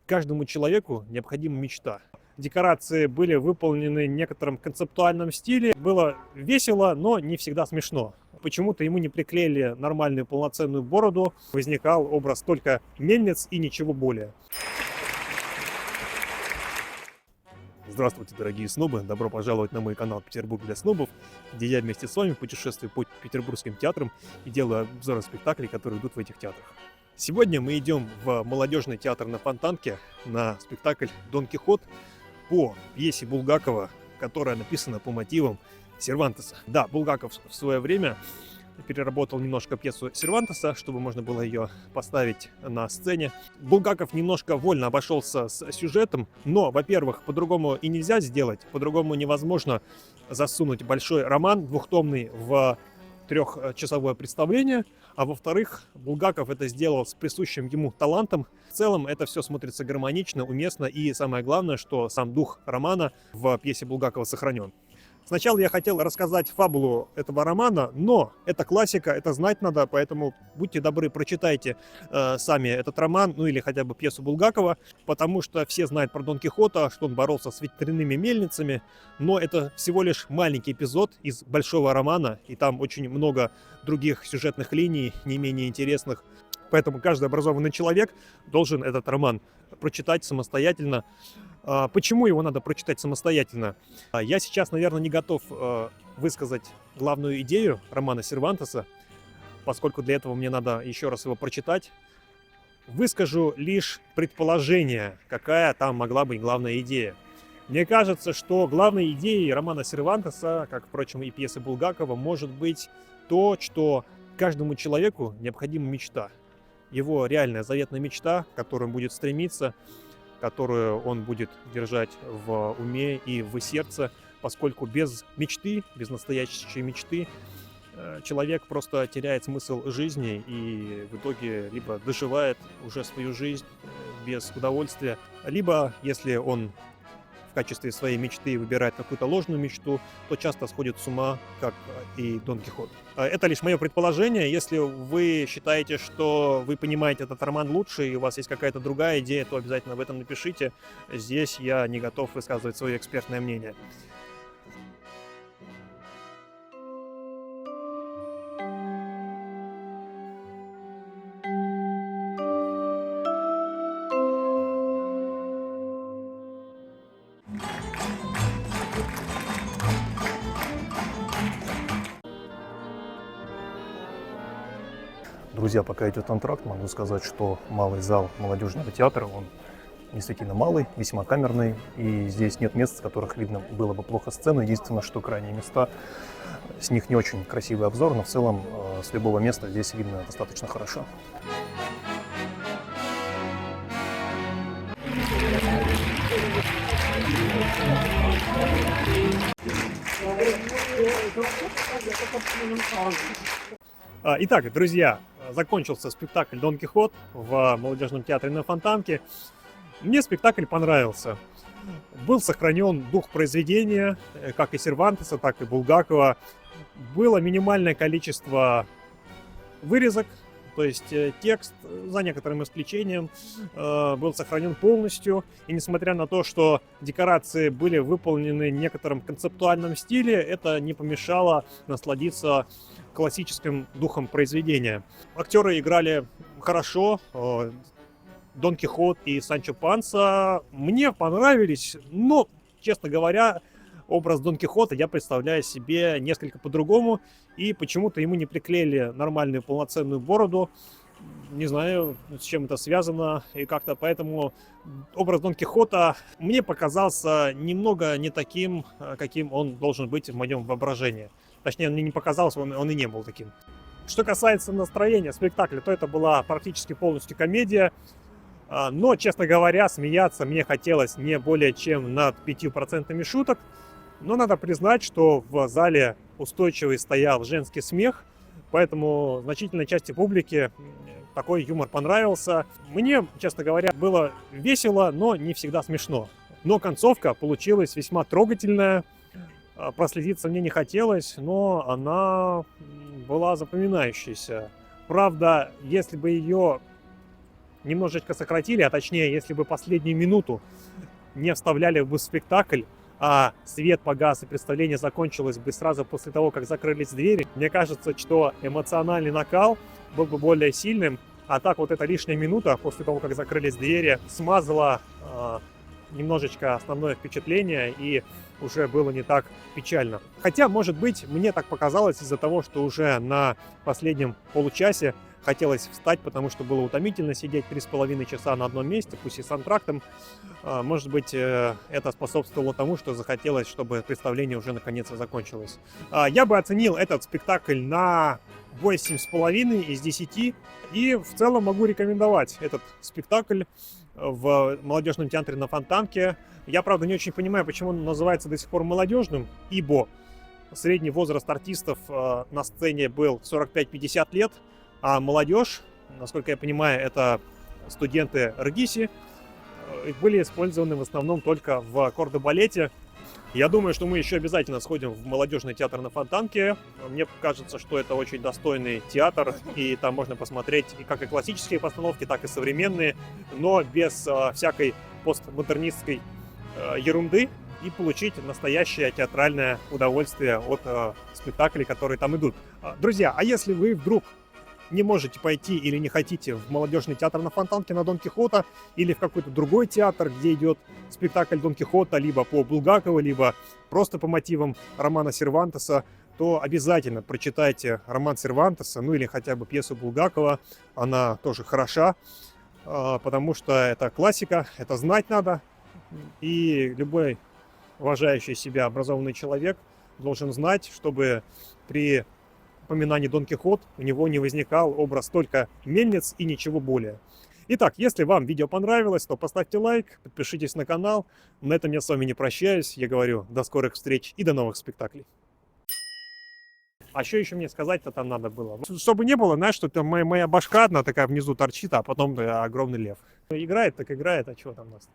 Каждому человеку необходима мечта. Декорации были выполнены в некотором концептуальном стиле. Было весело, но не всегда смешно. Почему-то ему не приклеили нормальную полноценную бороду. Возникал образ только мельниц и ничего более. Здравствуйте, дорогие снобы! Добро пожаловать на мой канал Петербург для снобов, где я вместе с вами путешествую по петербургским театрам и делаю обзоры спектаклей, которые идут в этих театрах. Сегодня мы идем в молодежный театр на Фонтанке на спектакль «Дон Кихот» по пьесе Булгакова, которая написана по мотивам Сервантеса. Да, Булгаков в свое время переработал немножко пьесу Сервантеса, чтобы можно было ее поставить на сцене. Булгаков немножко вольно обошелся с сюжетом, но, во-первых, по-другому и нельзя сделать, по-другому невозможно засунуть большой роман двухтомный в трехчасовое представление, а во-вторых, Булгаков это сделал с присущим ему талантом. В целом это все смотрится гармонично, уместно, и самое главное, что сам дух романа в пьесе Булгакова сохранен. Сначала я хотел рассказать фабулу этого романа, но это классика, это знать надо, поэтому будьте добры, прочитайте сами этот роман, ну или хотя бы пьесу Булгакова, потому что все знают про Дон Кихота, что он боролся с ветряными мельницами, но это всего лишь маленький эпизод из большого романа, и там очень много других сюжетных линий, не менее интересных. Поэтому каждый образованный человек должен этот роман прочитать самостоятельно. Почему его надо прочитать самостоятельно? Я сейчас, наверное, не готов высказать главную идею романа Сервантеса, поскольку для этого мне надо еще раз его прочитать. Выскажу лишь предположение, какая там могла быть главная идея. Мне кажется, что главной идеей романа Сервантеса, как, впрочем, и пьесы Булгакова, может быть то, что каждому человеку необходима мечта. Его реальная заветная мечта, к которой он будет стремиться, которую он будет держать в уме и в сердце, поскольку без мечты, без настоящей мечты, человек просто теряет смысл жизни и в итоге либо доживает уже свою жизнь без удовольствия, либо, если он в качестве своей мечты выбирает какую-то ложную мечту, то часто сходит с ума, как и Дон Кихот. Это лишь мое предположение. Если вы считаете, что вы понимаете этот роман лучше, и у вас есть какая-то другая идея, то обязательно об этом напишите. Здесь я не готов высказывать свое экспертное мнение. Друзья, пока идет антракт, могу сказать, что малый зал молодежного театра, он действительно малый, весьма камерный, и здесь нет мест, с которых видно было бы плохо сцену. Единственное, что крайние места, с них не очень красивый обзор, но в целом с любого места здесь видно достаточно хорошо. Итак, друзья, закончился спектакль «Дон Кихот» в молодежном театре на Фонтанке. Мне спектакль понравился. Был сохранен дух произведения, как и Сервантеса, так и Булгакова. Было минимальное количество вырезок, то есть текст, за некоторым исключением, был сохранен полностью. И несмотря на то, что декорации были выполнены в некотором концептуальном стиле, это не помешало насладиться классическим духом произведения. Актеры играли хорошо. Дон Кихот и Санчо Панса мне понравились, но, честно говоря, образ Дон Кихота я представляю себе несколько по-другому, и почему-то ему не приклеили нормальную полноценную бороду. Не знаю, с чем это связано, и как-то поэтому образ Дон Кихота мне показался немного не таким, каким он должен быть в моем воображении. Точнее, он мне не показался, он и не был таким. Что касается настроения спектакля, то это была практически полностью комедия. Но, честно говоря, смеяться мне хотелось не более чем над 5% шуток. Но надо признать, что в зале устойчивый стоял женский смех, поэтому значительной части публики такой юмор понравился. Мне, честно говоря, было весело, но не всегда смешно. Но концовка получилась весьма трогательная. Проследиться мне не хотелось, но она была запоминающейся. Правда, если бы ее немножечко сократили, а точнее, если бы последнюю минуту не вставляли бы в спектакль, а свет погас и представление закончилось бы сразу после того, как закрылись двери, мне кажется, что эмоциональный накал был бы более сильным, а так вот эта лишняя минута после того, как закрылись двери, смазала немножечко основное впечатление, и уже было не так печально. Хотя, может быть, мне так показалось из-за того, что уже на последнем получасе хотелось встать, потому что было утомительно сидеть 3,5 часа на одном месте, пусть и с антрактом. Может быть, это способствовало тому, что захотелось, чтобы представление уже наконец закончилось. Я бы оценил этот спектакль на 8,5 из 10. И в целом могу рекомендовать этот спектакль в молодежном театре на Фонтанке. Я, правда, не очень понимаю, почему он называется до сих пор молодежным, ибо средний возраст артистов на сцене был 45-50 лет, а молодежь, насколько я понимаю, это студенты РГИСи, были использованы в основном только в кордобалете. Я думаю, что мы еще обязательно сходим в молодежный театр на Фонтанке. Мне кажется, что это очень достойный театр, и там можно посмотреть и как и классические постановки, так и современные, но без всякой постмодернистской ерунды, и получить настоящее театральное удовольствие от спектаклей, которые там идут. Друзья, а если вы вдруг не можете пойти или не хотите в молодежный театр на Фонтанке на Дон Кихота или в какой-то другой театр, где идет спектакль Дон Кихота либо по Булгакову, либо просто по мотивам романа Сервантеса, то обязательно прочитайте роман Сервантеса, ну или хотя бы пьесу Булгакова. Она тоже хороша, потому что это классика, это знать надо. И любой уважающий себя образованный человек должен знать, чтобы при упоминании Дон Кихот у него не возникал образ только мельниц и ничего более. Итак, если вам видео понравилось, то поставьте лайк, подпишитесь на канал. На этом я с вами не прощаюсь. Я говорю до скорых встреч и до новых спектаклей. А что еще мне сказать-то там надо было? Чтобы не было, знаешь, что там моя башка одна такая внизу торчит, а потом огромный лев. Играет, так играет, а что там у нас?